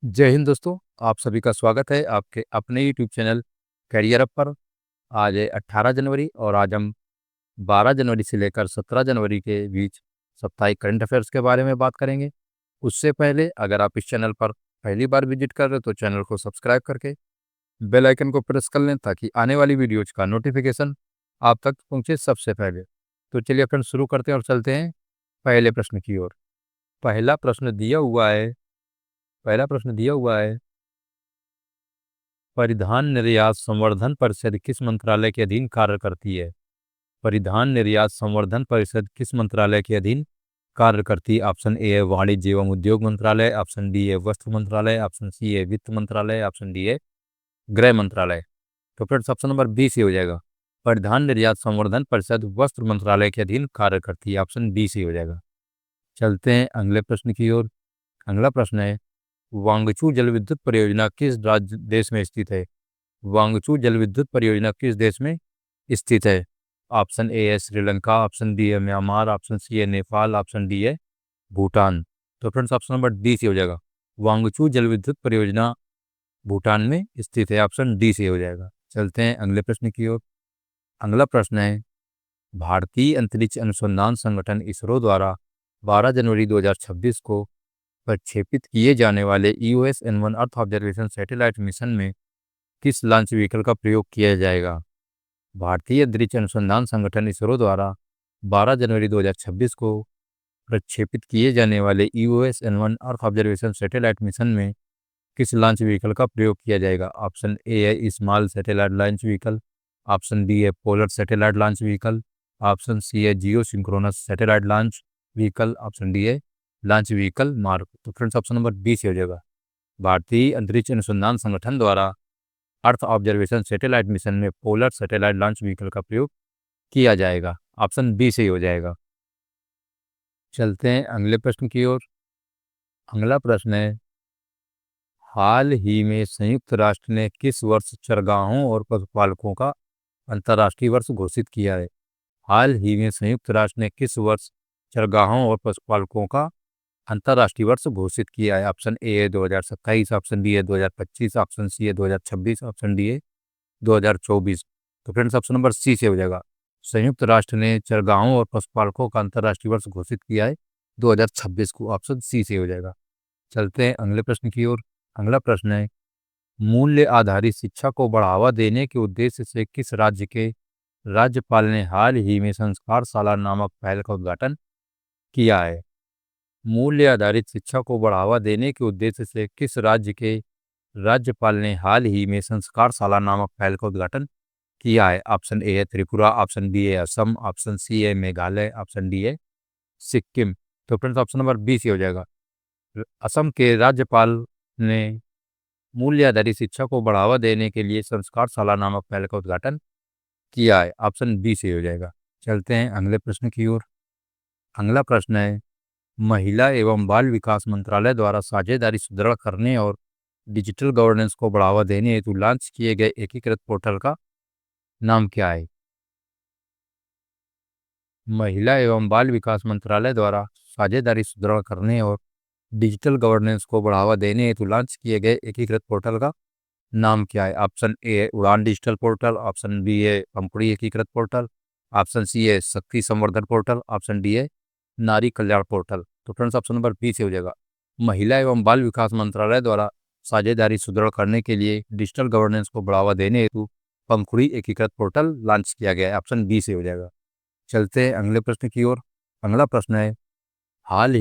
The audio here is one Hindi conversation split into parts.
जय हिंद दोस्तों। आप सभी का स्वागत है आपके अपने यूट्यूब चैनल कैरियर अप पर। आज है 18 जनवरी और आज हम 12 जनवरी से लेकर 17 जनवरी के बीच साप्ताहिक करंट अफेयर्स के बारे में बात करेंगे। उससे पहले अगर आप इस चैनल पर पहली बार विजिट कर रहे हो तो चैनल को सब्सक्राइब करके बेल आइकन को प्रेस कर लें ताकि आने वाली वीडियोज का नोटिफिकेशन आप तक पहुंचे सबसे पहले। तो चलिए अपन शुरू करते हैं और चलते हैं पहले प्रश्न की ओर। पहला प्रश्न दिया हुआ है पहला प्रश्न दिया हुआ है परिधान निर्यात संवर्धन परिषद किस मंत्रालय के अधीन कार्य करती है? परिधान निर्यात संवर्धन परिषद किस मंत्रालय के अधीन कार्य करती है? ऑप्शन ए है वाणिज्य एवं उद्योग मंत्रालय, ऑप्शन बी है वस्त्र मंत्रालय, ऑप्शन सी है वित्त मंत्रालय, ऑप्शन डी है गृह मंत्रालय। तो फ्रेंड्स ऑप्शन नंबर बी से हो जाएगा। परिधान निर्यात संवर्धन परिषद वस्त्र मंत्रालय के अधीन कार्य करती है, ऑप्शन बी से हो जाएगा। चलते हैं अगले प्रश्न की ओर। अगला प्रश्न है वांगचू जल विद्युत परियोजना किस राज्य देश में स्थित है? वांगचू जल विद्युत परियोजना किस देश में स्थित है? ऑप्शन ए है श्रीलंका, ऑप्शन बी है म्यांमार, ऑप्शन सी है नेपाल, ऑप्शन डी है भूटान। तो फ्रेंड्स ऑप्शन नंबर डी से हो जाएगा। वांगचू जल विद्युत परियोजना भूटान में स्थित है, ऑप्शन डी से हो जाएगा। चलते हैं अगले प्रश्न की ओर। अगला प्रश्न है भारतीय अंतरिक्ष अनुसंधान संगठन इसरो द्वारा 12 जनवरी 2026 को प्रक्षेपित किए जाने ई EOS-N1 अर्थ ऑब्जर्वेशन सैटेलाइट मिशन में किस लॉन्च व्हीकल का प्रयोग किया जाएगा? भारतीय अंतरिक्ष अनुसंधान संगठन इसरो द्वारा 12 जनवरी 2026 को प्रक्षेपित किए जाने वाले EOS-N1 अर्थ ऑब्जर्वेशन सैटेलाइट मिशन में किस लॉन्च व्हीकल का प्रयोग किया जाएगा? ऑप्शन ए है small satellite launch vehicle, option B है polar satellite launch vehicle, option C है geosynchronous satellite launch vehicle, option D है लॉन्च व्हीकल मार्क। तो फ्रेंड्स ऑप्शन नंबर बी से हो जाएगा। भारतीय अंतरिक्ष अनुसंधान संगठन द्वारा अर्थ ऑब्जर्वेशन सैटेलाइट मिशन में पोलर सैटेलाइट लॉन्च व्हीकल का प्रयोग किया जाएगा, ऑप्शन बी से ही हो जाएगा। चलते हैं अगले प्रश्न की ओर। अगला प्रश्न है हाल ही में संयुक्त राष्ट्र ने किस वर्ष चरगाहों और पशुपालकों का अंतर्राष्ट्रीय वर्ष घोषित किया है? हाल ही में संयुक्त राष्ट्र ने किस वर्ष चरगाहों और पशुपालकों का अंतर्राष्ट्रीय वर्ष घोषित किया है? ऑप्शन ए है 2027, ऑप्शन बी है 2025, ऑप्शन सी है 2026, ऑप्शन डी है 2024। तो फ्रेंड्स ऑप्शन नंबर सी से हो जाएगा। संयुक्त राष्ट्र ने चरगाहों और पशुपालकों का अंतर्राष्ट्रीय वर्ष घोषित किया है 2026 को, ऑप्शन सी से हो जाएगा। चलते हैं अगले प्रश्न की ओर। अगला प्रश्न है मूल्य आधारित शिक्षा को बढ़ावा देने के उद्देश्य से किस राज्य के राज्यपाल ने हाल ही में संस्कारशाला नामक पहल का उद्घाटन किया है? मूल्य आधारित शिक्षा को बढ़ावा देने के उद्देश्य से किस राज्य के राज्यपाल ने हाल ही में संस्कारशाला नामक पहल का उद्घाटन किया है? ऑप्शन ए है त्रिपुरा, ऑप्शन बी है असम, ऑप्शन सी है मेघालय, ऑप्शन डी है सिक्किम। तो फ्रेंड्स ऑप्शन नंबर बी से हो जाएगा। असम के राज्यपाल ने मूल्य आधारित शिक्षा को बढ़ावा देने के लिए संस्कारशाला नामक पहल का उद्घाटन किया है, ऑप्शन बी से हो जाएगा। चलते हैं अगले प्रश्न की ओर। अगला प्रश्न है महिला एवं बाल विकास मंत्रालय द्वारा साझेदारी सुदृढ़ करने और डिजिटल गवर्नेंस को बढ़ावा देने हेतु लॉन्च किए गए एकीकृत पोर्टल का नाम क्या है? महिला एवं बाल विकास मंत्रालय द्वारा साझेदारी सुदृढ़ करने और डिजिटल गवर्नेंस को बढ़ावा देने हेतु लॉन्च किए गए एकीकृत पोर्टल का नाम क्या है? ऑप्शन ए है उड़ान डिजिटल पोर्टल, ऑप्शन बी है पंखुड़ी एकीकृत पोर्टल, ऑप्शन सी है शक्ति संवर्धन पोर्टल, ऑप्शन डी है नारी कल्याण पोर्टल। तो फ्रेंड्स ऑप्शन नंबर बी से हो जाएगा। महिला एवं बाल विकास मंत्रालय द्वारा साझेदारी सुदृढ़ करने के लिए डिजिटल गवर्नेंस को बढ़ावा देने हेतु पंखुड़ी एकीकृत पोर्टल लॉन्च किया गया है, ऑप्शन बी से हो जाएगा। चलते हैं अगले प्रश्न की ओर। अगला प्रश्न है हाल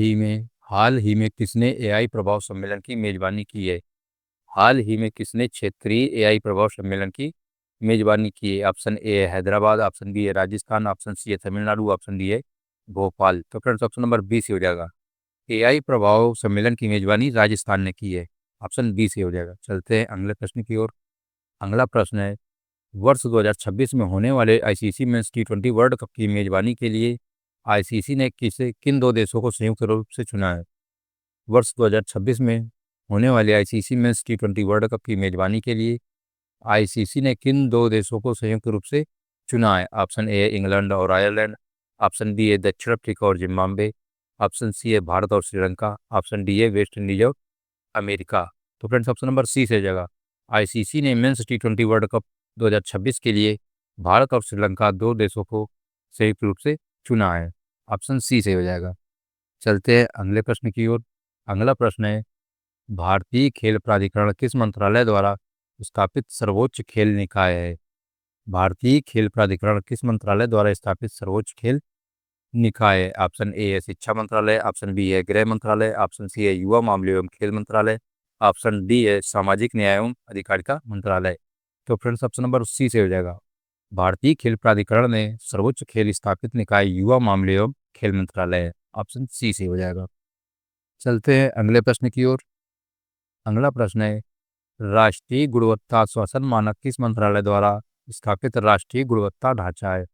ही में किसने एआई प्रभाव सम्मेलन की मेजबानी की है? हाल ही में किसने क्षेत्रीय एआई प्रभाव सम्मेलन की मेजबानी की है? ऑप्शन ए है हैदराबाद, ऑप्शन बी है राजस्थान, ऑप्शन सी है तमिलनाडु, ऑप्शन डी है भोपाल। तो फ्रेंड्स ऑप्शन नंबर बी से हो जाएगा। एआई प्रभाव सम्मेलन की मेजबानी राजस्थान ने की है, ऑप्शन बी से हो जाएगा। चलते हैं अगले प्रश्न की ओर। अगला प्रश्न है वर्ष 2026 में होने वाले ICC men's T20 world cup की मेजबानी के लिए आईसीसी ने किन दो देशों को संयुक्त रूप से चुना है? वर्ष 2026 में होने वाले ICC men's T20 world cup की मेजबानी के लिए आईसीसी ने किन दो देशों को संयुक्त रूप से चुना है? ऑप्शन ए है इंग्लैंड और आयरलैंड, ऑप्शन बी है दक्षिण अफ्रीका और जिम्बाब्वे, ऑप्शन सी है भारत और श्रीलंका, ऑप्शन डी है वेस्ट इंडीज और अमेरिका। तो फ्रेंड्स ऑप्शन नंबर सी से हो जाएगा। आईसीसी ने मेंस T20 वर्ल्ड कप 2026 के लिए भारत और श्रीलंका 2 देशों को संयुक्त रूप से चुना है। ऑप्शन सी से हो जाएगा। चलते हैं अगले प्रश्न की ओर। अगला प्रश्न है, भारतीय खेल प्राधिकरण किस मंत्रालय द्वारा स्थापित सर्वोच्च खेल निकाय है? भारतीय खेल प्राधिकरण किस मंत्रालय द्वारा स्थापित सर्वोच्च खेल निकाय है? ऑप्शन ए है शिक्षा मंत्रालय, ऑप्शन बी है गृह मंत्रालय, ऑप्शन सी है युवा मामले एवं खेल मंत्रालय, ऑप्शन डी है सामाजिक न्याय एवं अधिकारिता मंत्रालय। तो फ्रेंड्स ऑप्शन नंबर सी से हो जाएगा। भारतीय खेल प्राधिकरण ने सर्वोच्च खेल स्थापित निकाय युवा मामले एवं खेल मंत्रालय है। ऑप्शन सी से हो जाएगा। चलते हैं अगले प्रश्न की ओर। अगला प्रश्न है, राष्ट्रीय गुणवत्ता श्वसन मानक किस मंत्रालय द्वारा स्थापित राष्ट्रीय गुणवत्ता ढांचा है?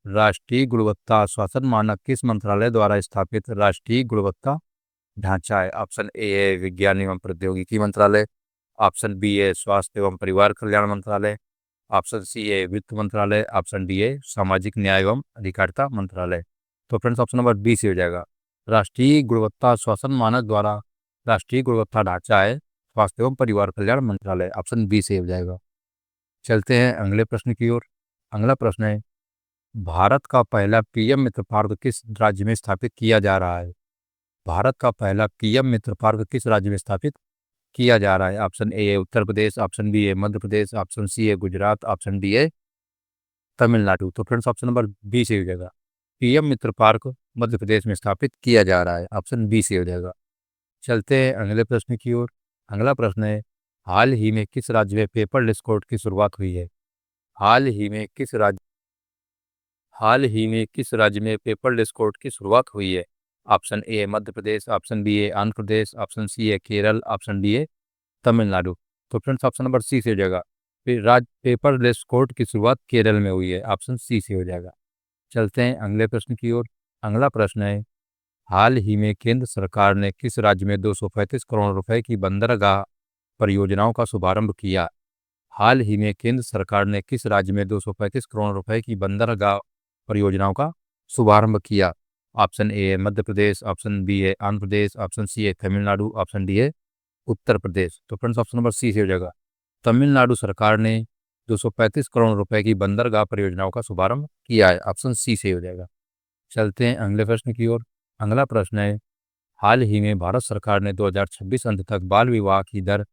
राष्ट्रीय गुणवत्ता श्वसन मानक किस मंत्रालय द्वारा स्थापित राष्ट्रीय गुणवत्ता ढांचा है? ऑप्शन ए है विज्ञान एवं प्रौद्योगिकी मंत्रालय, ऑप्शन बी है स्वास्थ्य एवं परिवार कल्याण मंत्रालय, ऑप्शन सी है वित्त मंत्रालय, ऑप्शन डी है सामाजिक न्याय एवं अधिकारिता मंत्रालय। तो फ्रेंड्स ऑप्शन नंबर बी से हो जाएगा। राष्ट्रीय गुणवत्ता श्वसन मानक द्वारा राष्ट्रीय गुणवत्ता ढांचा है स्वास्थ्य एवं परिवार कल्याण मंत्रालय। ऑप्शन बी से हो जाएगा। चलते हैं अगले प्रश्न की ओर। अगला प्रश्न है, भारत का पहला पीएम मित्र पार्क किस राज्य में स्थापित किया जा रहा है? भारत का पहला पीएम मित्र पार्क किस राज्य में स्थापित किया जा रहा है? ऑप्शन ए है उत्तर प्रदेश, ऑप्शन बी है मध्य प्रदेश, ऑप्शन सी है गुजरात, ऑप्शन डी है तमिलनाडु। तो फ्रेंड्स ऑप्शन नंबर बी से हो जाएगा। पीएम मित्र पार्क मध्य प्रदेश में स्थापित किया जा रहा है। ऑप्शन बी से हो जाएगा। चलते हैं अगले प्रश्न की ओर। अगला प्रश्न है, हाल ही में किस राज्य में पेपरलेस कोर्ट की शुरुआत हुई है? हाल ही में किस राज्य में पेपरलेस कोर्ट की शुरुआत हुई है? ऑप्शन ए है मध्य प्रदेश, ऑप्शन बी है आंध्र प्रदेश, ऑप्शन सी है केरल, ऑप्शन डी है तमिलनाडु। तो फ्रेंड्स ऑप्शन नंबर सी से हो जाएगा। पेपरलेस कोर्ट की शुरुआत केरल में हुई है। ऑप्शन सी से हो जाएगा। चलते हैं अगले प्रश्न की ओर। अगला प्रश्न है, हाल ही में केंद्र सरकार ने किस राज्य में 235 करोड़ रुपए की बंदरगाह परियोजनाओं का शुभारंभ किया? हाल ही में केंद्र सरकार ने किस राज्य में 235 करोड़ रुपए की बंदरगाह परियोजनाओं का शुभारंभ किया? ऑप्शन ए है मध्य प्रदेश, ऑप्शन बी है आंध्र प्रदेश, ऑप्शन सी है तमिलनाडु, ऑप्शन डी है उत्तर प्रदेश। तो फ्रेंड्स ऑप्शन नंबर सी से हो जाएगा। तमिलनाडु सरकार ने 235 करोड़ रुपए की बंदरगाह परियोजनाओं का शुभारंभ किया है। ऑप्शन सी से हो जाएगा। चलते हैं अगले प्रश्न की ओर। अगला प्रश्न है, हाल ही में भारत सरकार ने 2026 अंत तक बाल विवाह की दर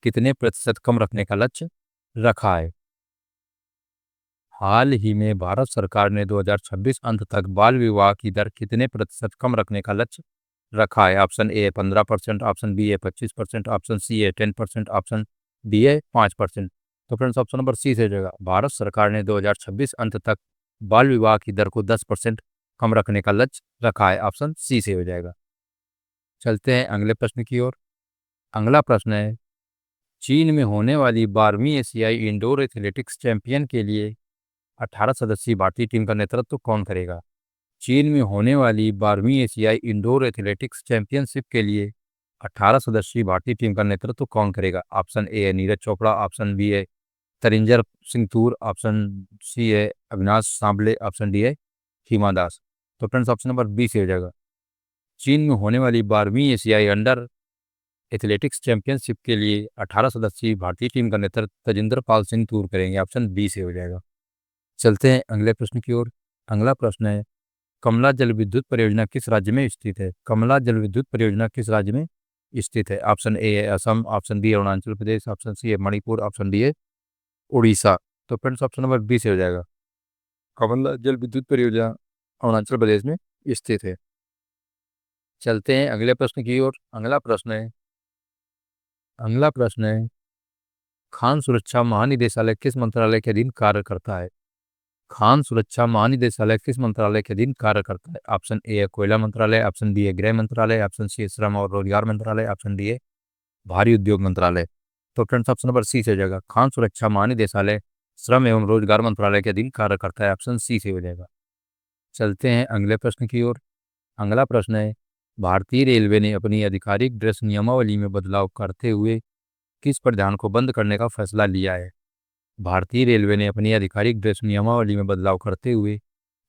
कितने प्रतिशत कम रखने का लक्ष्य रखा है? हाल ही में भारत सरकार ने 2026 अंत तक बाल विवाह की दर कितने प्रतिशत कम रखने का लक्ष्य रखा है? ऑप्शन ए 15%, ऑप्शन बी है 25%, ऑप्शन सी है 10%, ऑप्शन डी है 5%। तो फ्रेंड्स ऑप्शन नंबर सी से हो जाएगा। भारत सरकार ने 2026 अंत तक बाल विवाह की दर को 10% कम रखने का लक्ष्य रखा है। ऑप्शन सी से हो जाएगा। चलते हैं अगले प्रश्न की ओर। अगला प्रश्न है, चीन में होने वाली 12वीं एशियाई इंडोर एथलेटिक्स चैंपियन के लिए 18 सदस्यीय भारतीय टीम का नेतृत्व कौन करेगा? चीन में होने वाली 12वीं एशियाई इंडोर एथलेटिक्स चैंपियनशिप के लिए 18 सदस्यीय भारतीय टीम का नेतृत्व कौन करेगा? ऑप्शन ए है नीरज चोपड़ा, ऑप्शन बी है तरिंदर सिंह तूर, ऑप्शन सी है अविनाश सांबले, ऑप्शन डी है हिमा दास। तो फ्रेंड्स ऑप्शन नंबर बी से हो जाएगा। चीन में होने वाली 12वीं एशियाई अंडर एथलेटिक्स चैंपियनशिप के लिए 18 सदस्यीय भारतीय टीम का नेतृत्व तजिंदर पाल सिंह तूर करेंगे। ऑप्शन बी से हो जाएगा। चलते हैं अगले प्रश्न की ओर। अगला प्रश्न है, कमला जल विद्युत परियोजना किस राज्य में स्थित है? कमला जल विद्युत परियोजना किस राज्य में स्थित है? ऑप्शन ए है असम, ऑप्शन बी है अरुणाचल प्रदेश, ऑप्शन सी है मणिपुर, ऑप्शन डी है उड़ीसा। तो फ्रेंड्स ऑप्शन नंबर बी से हो जाएगा। कमला जल विद्युत परियोजना अरुणाचल प्रदेश में स्थित है। चलते हैं अगले प्रश्न की ओर। अगला प्रश्न है, खान सुरक्षा महानिदेशालय किस मंत्रालय के अधीन कार्य करता है? खान सुरक्षा महानिदेशालय किस मंत्रालय के अधीन कार्य करता है? ऑप्शन ए है कोयला मंत्रालय, ऑप्शन बी है गृह मंत्रालय, ऑप्शन सी है श्रम और रोजगार मंत्रालय, ऑप्शन डी है भारी उद्योग मंत्रालय। तो फ्रेंड्स ऑप्शन नंबर सी से हो जाएगा। खान सुरक्षा महानिदेशालय श्रम एवं रोजगार मंत्रालय के अधीन कार्य करता है। ऑप्शन सी से हो जाएगा। चलते हैं अगले प्रश्न की ओर। अगला प्रश्न है, भारतीय रेलवे ने अपनी आधिकारिक ड्रेस नियमावली में बदलाव करते हुए किस परिधान को बंद करने का फैसला लिया है? भारतीय रेलवे ने अपनी आधिकारिक ड्रेस नियमावली में बदलाव करते हुए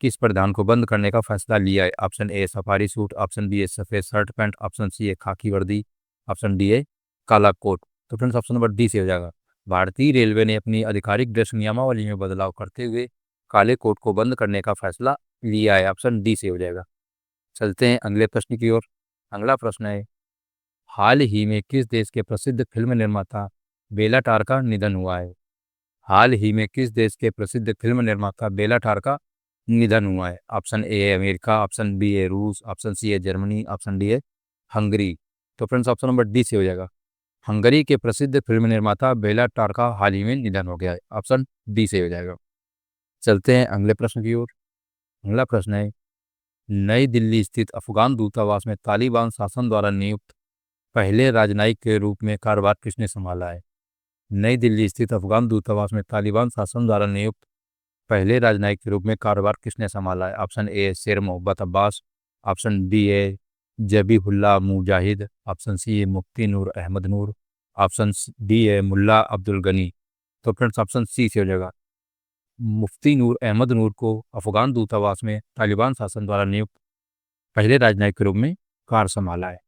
किस परिधान को बंद करने का फैसला लिया है? Option A safari suit, option B है सफेद शर्ट पैंट, ऑप्शन सी है खाकी वर्दी, ऑप्शन डी है काला कोट। तो फ्रेंड्स ऑप्शन नंबर डी से हो जाएगा। भारतीय रेलवे ने अपनी आधिकारिक ड्रेस नियमावली में बदलाव करते हुए काले कोट को बंद करने का फैसला लिया है। ऑप्शन डी से हो जाएगा। चलते हैं अगले प्रश्न की ओर। अगला प्रश्न है, हाल ही में किस देश के प्रसिद्ध फिल्म निर्माता बेला टार का निधन हुआ है? हाल ही में किस देश के प्रसिद्ध फिल्म निर्माता बेला टार का निधन हुआ है? ऑप्शन ए है अमेरिका, ऑप्शन बी है रूस, ऑप्शन सी है जर्मनी, ऑप्शन डी है हंगरी। तो फ्रेंड्स ऑप्शन नंबर डी से हो जाएगा। हंगरी के प्रसिद्ध फिल्म निर्माता बेला टार का हाल ही में निधन हो गया है। ऑप्शन डी से हो जाएगा। चलते हैं अगले प्रश्न की ओर। अगला प्रश्न है, नई दिल्ली स्थित अफगान दूतावास में तालिबान शासन द्वारा नियुक्त पहले राजनयिक के रूप में कार्यभार किसने संभाला है? नई दिल्ली स्थित अफगान दूतावास में तालिबान शासन द्वारा नियुक्त पहले राजनयिक के रूप में कार्यभार किसने संभाला है? ऑप्शन ए शेर मोहब्बत अब्बास, ऑप्शन बी है जबीहुल्लाह मुजाहिद, ऑप्शन सी है मुफ्ती नूर अहमद नूर, ऑप्शन डी है मुल्ला अब्दुल गनी। तो फ्रेंड्स ऑप्शन सी से हो जाएगा। मुफ्ती नूर अहमद नूर को अफगान दूतावास में तालिबान शासन द्वारा नियुक्त पहले राजनयिक के रूप में कार्य संभाला है।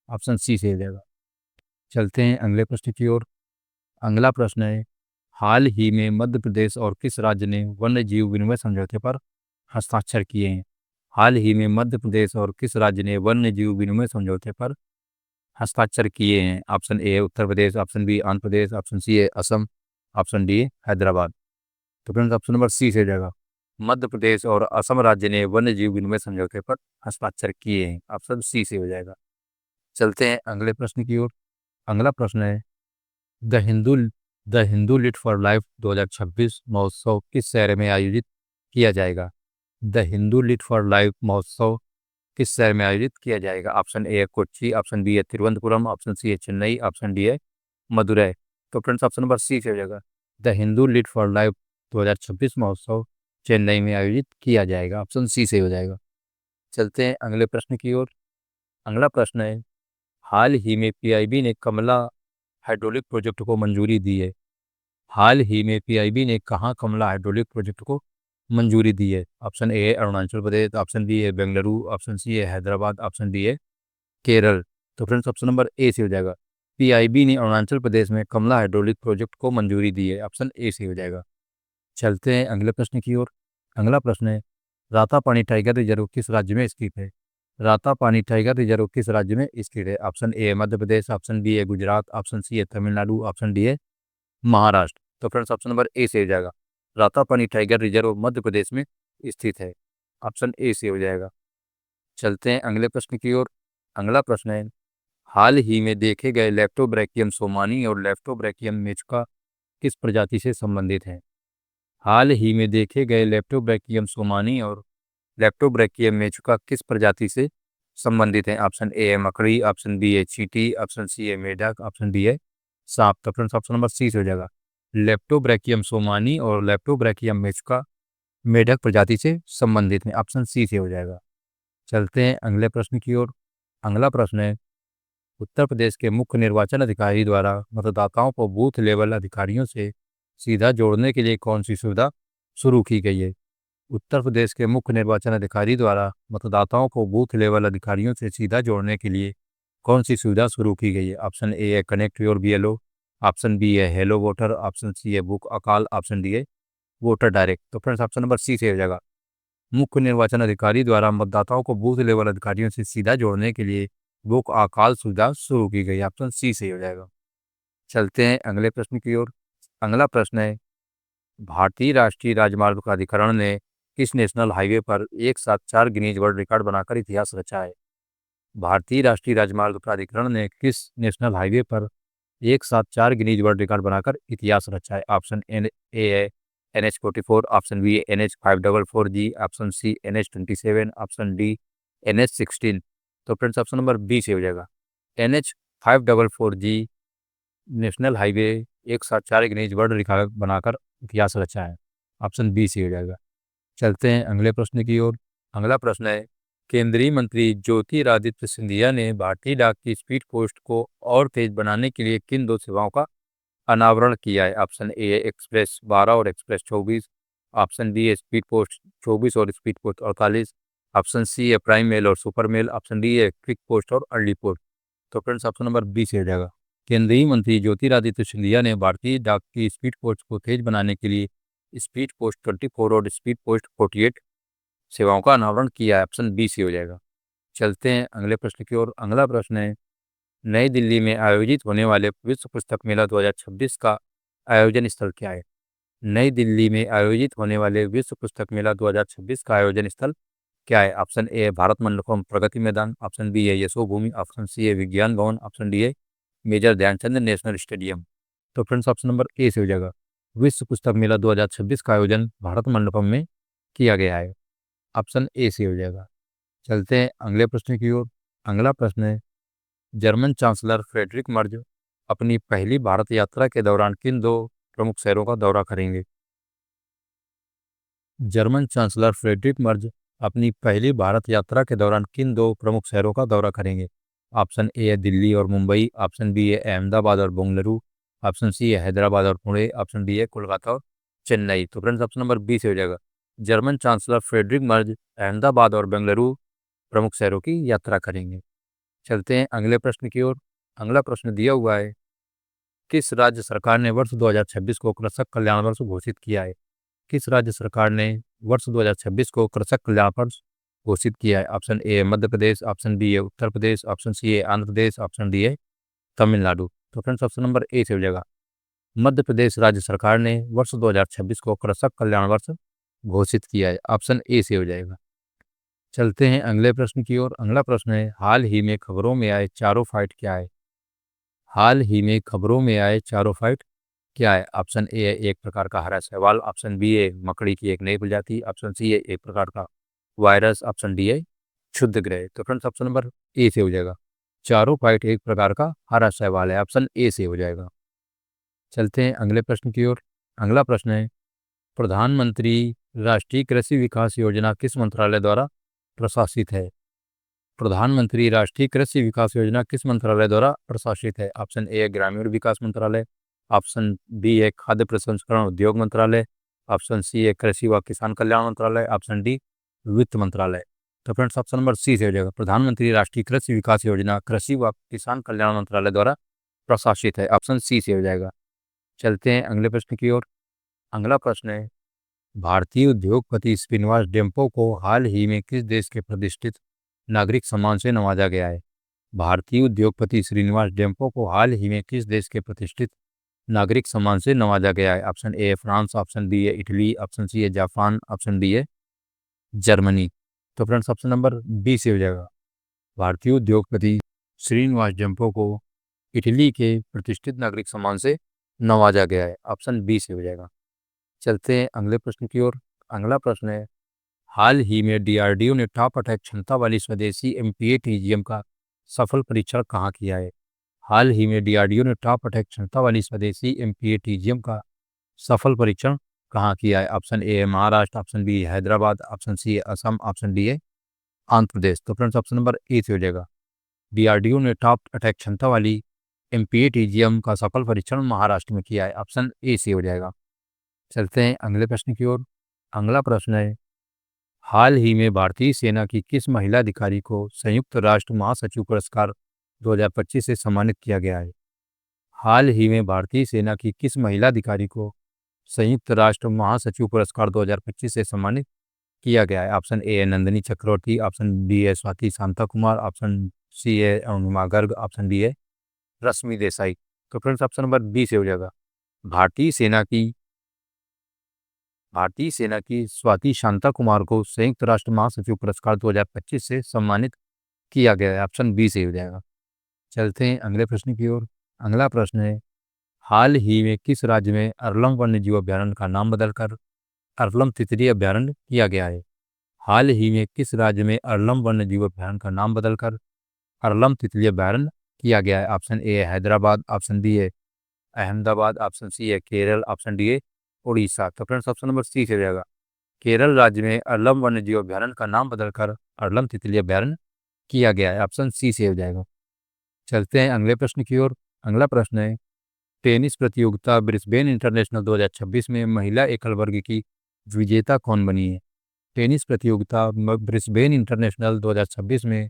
ऑप्शन सी से हो जाएगा। चलते हैं अगले प्रश्न की ओर। अगला प्रश्न है, हाल ही में मध्य प्रदेश और किस राज्य ने वन्य जीव विनिमय समझौते पर हस्ताक्षर किए हैं? हाल ही में मध्य प्रदेश और किस राज्य ने वन्य जीव विनिमय समझौते पर हस्ताक्षर किए हैं? Option A Uttar Pradesh, option B Andhra Pradesh, option C है असम, ऑप्शन डी हैदराबाद। तो फ्रेंड्स ऑप्शन नंबर सी से हो जाएगा। मध्य प्रदेश और असम राज्य ने वन्य जीव विनिमय समझौते पर हस्ताक्षर किए हैं। ऑप्शन सी से हो जाएगा। चलते हैं अगले प्रश्न की ओर। अगला प्रश्न है, the Hindu the Hindu lit for life 2026 महोत्सव किस शहर में आयोजित किया जाएगा? The Hindu lit for life महोत्सव किस शहर में आयोजित किया जाएगा? ऑप्शन ए है कोच्चि, ऑप्शन बी है तिरुवनंतपुरम, ऑप्शन सी है चेन्नई, ऑप्शन डी है मदुरई। तो फ्रेंड्स ऑप्शन नंबर सी से हो जाएगा। The Hindu lit for life 2026 महोत्सव चेन्नई में आयोजित किया जाएगा। ऑप्शन सी से हो जाएगा। चलते हैं अगले प्रश्न की ओर। अगला प्रश्न है, हाल ही में पीआईबी ने कमला हाइड्रोलिक प्रोजेक्ट को मंजूरी दी है? हाल ही में पीआईबी ने कहाँ कमला हाइड्रोलिक प्रोजेक्ट को मंजूरी दी है? ऑप्शन ए है अरुणाचल प्रदेश, ऑप्शन बी है बेंगलुरु, ऑप्शन सी है हैदराबाद, ऑप्शन डी है केरल। तो फ्रेंड्स ऑप्शन नंबर ए से हो जाएगा। पीआईबी ने अरुणाचल प्रदेश में कमला हाइड्रोलिक प्रोजेक्ट को मंजूरी दी है। ऑप्शन ए से हो जाएगा। चलते हैं अगले प्रश्न की ओर। अगला प्रश्न है, रातापानी टाइगर रिजर्व किस राज्य में स्थित है? रातापानी टाइगर रिजर्व किस राज्य में स्थित है? ऑप्शन ए है मध्य प्रदेश, ऑप्शन बी है गुजरात, ऑप्शन सी है तमिलनाडु, ऑप्शन डी है महाराष्ट्र। तो फ्रेंड्स ऑप्शन नंबर ए से हो जाएगा। रातापानी टाइगर रिजर्व मध्य प्रदेश में स्थित है। ऑप्शन ए से हो जाएगा। चलते हैं अगले प्रश्न की ओर। अगला प्रश्न है, हाल ही में देखे गए लेप्टोब्रैकियम सोमानी और लेप्टोब्रैकियम मेचुका किस प्रजाति से संबंधित हैं? हाल ही में देखे गए लेप्टोब्रैकियम सोमानी और लेप्टोब्रैकियम मेचुका किस प्रजाति से संबंधित हैं? ऑप्शन ए है मकड़ी, ऑप्शन बी है चींटी, ऑप्शन सी है मेढक, ऑप्शन डी है सांप। तो फ्रेंड्स ऑप्शन नंबर सी से हो जाएगा। लेप्टोब्रैकियम सोमानी और लेप्टोब्रैकियम मेचुका मेढक प्रजाति से संबंधित हैं। ऑप्शन सी से हो जाएगा। चलते हैं अगले प्रश्न की ओर। अगला प्रश्न है, उत्तर प्रदेश के मुख्य निर्वाचन अधिकारी द्वारा मतदाताओं को बूथ लेवल अधिकारियों से सीधा जोड़ने के लिए कौन सी सुविधा शुरू की गई है? उत्तर प्रदेश के मुख्य निर्वाचन अधिकारी द्वारा मतदाताओं को बूथ लेवल अधिकारियों से सीधा जोड़ने के लिए कौन सी सुविधा शुरू की गई है? ऑप्शन ए है connect your BLO, option B है हेलो वोटर, ऑप्शन सी है बुक अकाल, ऑप्शन डी है वोटर डायरेक्ट। तो फ्रेंड्स ऑप्शन नंबर सी से हो जाएगा। मुख्य निर्वाचन अधिकारी द्वारा मतदाताओं को बूथ लेवल अधिकारियों से सीधा जोड़ने के लिए बुक अकाल सुविधा शुरू की गई। ऑप्शन सी से हो जाएगा। चलते हैं अगले प्रश्न की ओर। अगला प्रश्न है, भारतीय राष्ट्रीय राजमार्ग प्राधिकरण ने किस नेशनल हाईवे पर एक साथ 4 गिनीज वर्ल्ड रिकॉर्ड बनाकर इतिहास रचा है? भारतीय राष्ट्रीय राजमार्ग प्राधिकरण ने किस नेशनल हाईवे पर एक साथ 4 गिनीज वर्ल्ड रिकॉर्ड बनाकर इतिहास रचा है? ऑप्शन ए है NH44, ऑप्शन बी है NH544G, option C NH27, option D NH16। तो फ्रेंड्स ऑप्शन नंबर बी से हो जाएगा। NH544G नेशनल हाईवे एक साथ 4 गिनीज वर्ल्ड रिकॉर्ड बनाकर इतिहास रचा है। ऑप्शन बी से हो जाएगा। चलते हैं अगले प्रश्न की ओर। अगला प्रश्न है, केंद्रीय मंत्री ज्योतिरादित्य सिंधिया ने भारतीय डाक की स्पीड पोस्ट को और तेज बनाने के लिए किन 2 सेवाओं का अनावरण किया है? ऑप्शन ए है एक्सप्रेस 12 और एक्सप्रेस 24, ऑप्शन बी है स्पीड पोस्ट 24 और स्पीड पोस्ट 48, ऑप्शन सी है प्राइम मेल और सुपर मेल, ऑप्शन डी है क्विक पोस्ट और अर्ली पोस्ट। तो फ्रेंड्स ऑप्शन नंबर बी से हो जाएगा। केंद्रीय मंत्री ज्योतिरादित्य सिंधिया ने भारतीय डाक की स्पीड पोस्ट को तेज बनाने के लिए स्पीड पोस्ट 24 और स्पीड पोस्ट 48 सेवाओं का अनावरण किया है। ऑप्शन बी सी हो जाएगा। चलते हैं अगले प्रश्न की ओर। अगला प्रश्न है, नई दिल्ली में आयोजित होने वाले विश्व पुस्तक मेला 2026 का आयोजन स्थल क्या है? नई दिल्ली में आयोजित होने वाले विश्व पुस्तक मेला 2026 का आयोजन स्थल क्या है? ऑप्शन ए भारत मंडपम प्रगति मैदान, ऑप्शन बी है यशो भूमि, ऑप्शन सी है विज्ञान भवन, ऑप्शन डी है मेजर ध्यानचंद नेशनल स्टेडियम। तो फ्रेंड्स ऑप्शन नंबर ए से हो जाएगा। विश्व पुस्तक मेला 2026 का आयोजन भारत मंडपम में किया गया है। ऑप्शन ए से हो जाएगा। चलते हैं अगले प्रश्न की ओर। अगला प्रश्न है, जर्मन चांसलर फ्रेडरिक मर्ज अपनी पहली भारत यात्रा के दौरान किन दो प्रमुख शहरों का दौरा करेंगे? जर्मन चांसलर फ्रेडरिक मर्ज अपनी पहली भारत यात्रा के दौरान किन दो प्रमुख शहरों का दौरा करेंगे? ऑप्शन ए है दिल्ली और मुंबई, ऑप्शन बी है अहमदाबाद और बेंगलुरु, ऑप्शन सी है हैदराबाद और पुणे, ऑप्शन डी है कोलकाता और चेन्नई। तो फ्रेंड्स ऑप्शन नंबर बी से हो जाएगा। German chancellor Friedrich Merz Ahmedabad और बेंगलुरु प्रमुख शहरों की यात्रा करेंगे। चलते हैं अगले प्रश्न की ओर। अगला प्रश्न दिया हुआ है, किस राज्य सरकार ने वर्ष 2026 को कृषक कल्याण वर्ष घोषित किया है? किस राज्य सरकार ने वर्ष 2026 को कृषक कल्याण वर्ष घोषित किया है? Option A Madhya Pradesh, option B है उत्तर प्रदेश, ऑप्शन सी है आंध्र प्रदेश, ऑप्शन डी है तमिलनाडु। तो फ्रेंड्स ऑप्शन नंबर ए से हो जाएगा। मध्य प्रदेश राज्य सरकार ने वर्ष 2026 को कृषक कल्याण वर्ष घोषित किया है। ऑप्शन ए से हो जाएगा। चलते हैं अगले प्रश्न की ओर। अगला प्रश्न है, हाल ही में खबरों में आए चारों फाइट क्या है? हाल ही में खबरों में आए चारों फाइट क्या है? ऑप्शन ए है एक प्रकार का हरा शैवाल, ऑप्शन बी है मकड़ी की एक नई प्रजाति, ऑप्शन सी है एक प्रकार का वायरस, ऑप्शन डी है क्षुद्र ग्रह। तो फ्रेंड्स ऑप्शन नंबर ए से हो जाएगा। चारों फाइट एक प्रकार का हरा शैवाल है। ऑप्शन ए से हो जाएगा। चलते हैं अगले प्रश्न की ओर। अगला प्रश्न है, प्रधानमंत्री राष्ट्रीय कृषि विकास योजना किस मंत्रालय द्वारा प्रशासित है? प्रधानमंत्री राष्ट्रीय कृषि विकास योजना किस मंत्रालय द्वारा प्रशासित है? ऑप्शन ए ग्रामीण विकास मंत्रालय, ऑप्शन बी है खाद्य प्रसंस्करण उद्योग मंत्रालय, ऑप्शन सी है कृषि व किसान कल्याण मंत्रालय, ऑप्शन डी वित्त मंत्रालय। तो फ्रेंड्स ऑप्शन नंबर सी से हो जाएगा। प्रधानमंत्री राष्ट्रीय कृषि विकास योजना कृषि व किसान कल्याण मंत्रालय द्वारा प्रशासित है। ऑप्शन सी से हो जाएगा। चलते हैं अगले प्रश्न की ओर। अगला प्रश्न है, भारतीय उद्योगपति श्रीनिवास डेम्पो को हाल ही में किस देश के प्रतिष्ठित नागरिक सम्मान से नवाजा गया है? भारतीय उद्योगपति श्रीनिवास डेम्पो को हाल ही में किस देश के प्रतिष्ठित नागरिक सम्मान से नवाजा गया है? Option A France, option B है इटली, ऑप्शन सी है जापान, ऑप्शन डी है जर्मनी। तो फ्रेंड्स ऑप्शन नंबर बी से हो जाएगा। भारतीय उद्योगपति श्रीनिवास डेम्पो को इटली के प्रतिष्ठित नागरिक सम्मान से नवाजा गया है। ऑप्शन बी से हो जाएगा। चलते हैं अगले प्रश्न की ओर। अगला प्रश्न है, हाल ही में डीआरडीओ ने टॉप अटैक क्षमता वाली स्वदेशी एमपीएटीजीएम का सफल परीक्षण कहाँ किया है? हाल ही में डीआरडीओ ने टॉप अटैक क्षमता वाली स्वदेशी एमपीएटीजीएम का सफल परीक्षण कहाँ किया है? ऑप्शन ए है महाराष्ट्र, ऑप्शन बी है हैदराबाद, ऑप्शन सी है असम, ऑप्शन डी है आंध्र प्रदेश। तो फ्रेंड्स ऑप्शन नंबर ए से हो जाएगा। डीआरडीओ ने टॉप अटैक क्षमता वाली एमपीएटीजीएम का सफल परीक्षण महाराष्ट्र में किया है। ऑप्शन ए से हो जाएगा। चलते हैं अगले प्रश्न की ओर। अगला प्रश्न है, हाल ही में भारतीय सेना की किस महिला अधिकारी को संयुक्त राष्ट्र महासचिव पुरस्कार 2025 से सम्मानित किया गया है? हाल ही में भारतीय सेना की किस महिला अधिकारी को संयुक्त राष्ट्र महासचिव पुरस्कार 2025 से सम्मानित किया गया है? ऑप्शन ए है नंदिनी चक्रवर्ती, ऑप्शन बी है स्वाति शांता कुमार, ऑप्शन सी है अरुणिमा गर्ग, ऑप्शन डी है रश्मि देसाई। तो फ्रेंड्स ऑप्शन नंबर बी से हो जाएगा। भारतीय सेना की स्वाति शांता कुमार को संयुक्त राष्ट्र महासचिव पुरस्कार 2025 से सम्मानित किया गया है। ऑप्शन बी से हो जाएगा। चलते हैं अगले प्रश्न की ओर। अगला प्रश्न है, हाल ही में किस राज्य में अरलम वन्यजीव अभ्यारण्य का नाम बदलकर अरलम तितली अभ्यारण्य किया गया है? हाल ही में किस राज्य में अरलम वन्यजीव अभ्यारण्य का नाम बदलकर अरलम तितली अभ्यारण्य किया गया है? ऑप्शन ए है हैदराबाद, ऑप्शन बी है अहमदाबाद, ऑप्शन सी है केरल, ऑप्शन डी है उड़ीसा। तो फ्रेंड्स ऑप्शन नंबर सी से हो जाएगा। केरल राज्य में अरलम वन्यजीव अभ्यारण्य का नाम बदलकर अरलम तितली अभ्यारण्य किया गया है। ऑप्शन सी से हो जाएगा। चलते हैं अगले प्रश्न की ओर। अगला प्रश्न है, टेनिस प्रतियोगिता ब्रिस्बेन इंटरनेशनल 2026 में महिला एकल वर्ग की विजेता कौन बनी है? टेनिस प्रतियोगिता ब्रिस्बेन इंटरनेशनल 2026 में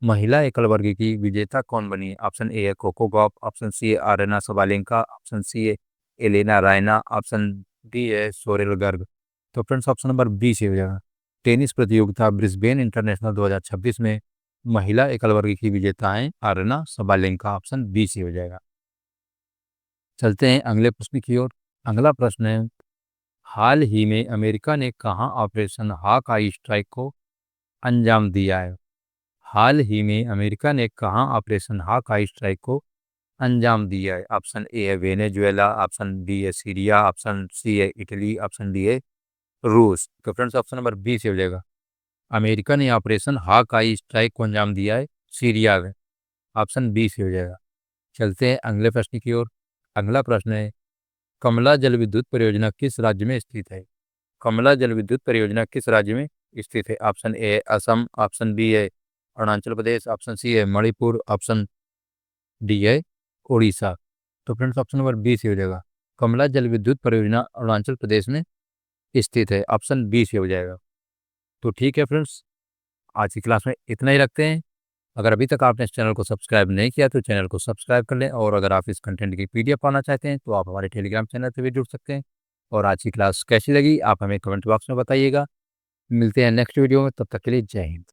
महिला एकल वर्ग की विजेता कौन बनी? ऑप्शन ए है कोको गॉफ, ऑप्शन सी है आरेना सबालेंका, ऑप्शन सी है एलेना रायना, ऑप्शन डी है सोरेल गर्ग। तो फ्रेंड्स ऑप्शन नंबर बी से हो जाएगा। टेनिस प्रतियोगिता ब्रिस्बेन इंटरनेशनल 2026 में महिला एकल वर्ग की विजेता हैं आरेना सबालेंका। ऑप्शन बी से हो जाएगा। चलते हैं अगले प्रश्न की ओर। अगला प्रश्न है, हाल ही में अमेरिका ने कहाँ ऑपरेशन हाक आई स्ट्राइक को अंजाम दिया है? हाल ही में अमेरिका ने कहाँ ऑपरेशन हाक आई स्ट्राइक को अंजाम दिया है? ऑप्शन ए है वेनेजुएला, ऑप्शन बी है सीरिया, ऑप्शन सी है इटली, ऑप्शन डी है रूस। तो फ्रेंड्स ऑप्शन नंबर बी से हो जाएगा। अमेरिका ने ऑपरेशन हाक आई स्ट्राइक को अंजाम दिया है सीरिया में। ऑप्शन बी से हो जाएगा। चलते हैं अगले प्रश्न की ओर। अगला प्रश्न है, कमला जल विद्युत परियोजना किस राज्य में स्थित है? कमला जल विद्युत परियोजना किस राज्य में स्थित है? ऑप्शन ए है असम, ऑप्शन बी है अरुणाचल प्रदेश, ऑप्शन सी है मणिपुर, ऑप्शन डी है उड़ीसा। तो फ्रेंड्स ऑप्शन नंबर बी से हो जाएगा। कमला जल विद्युत परियोजना अरुणाचल प्रदेश में स्थित है। ऑप्शन बी से हो जाएगा। तो ठीक है फ्रेंड्स, आज की क्लास में इतना ही रखते हैं। अगर अभी तक आपने इस चैनल को सब्सक्राइब नहीं किया तो चैनल को सब्सक्राइब कर लें, और अगर आप इस कंटेंट की पीडीएफ पाना चाहते हैं तो आप हमारे टेलीग्राम चैनल से भी जुड़ सकते हैं। और आज की क्लास कैसी लगी आप हमें कमेंट बॉक्स में बताइएगा। मिलते हैं नेक्स्ट वीडियो में, तब तक के लिए जय हिंद।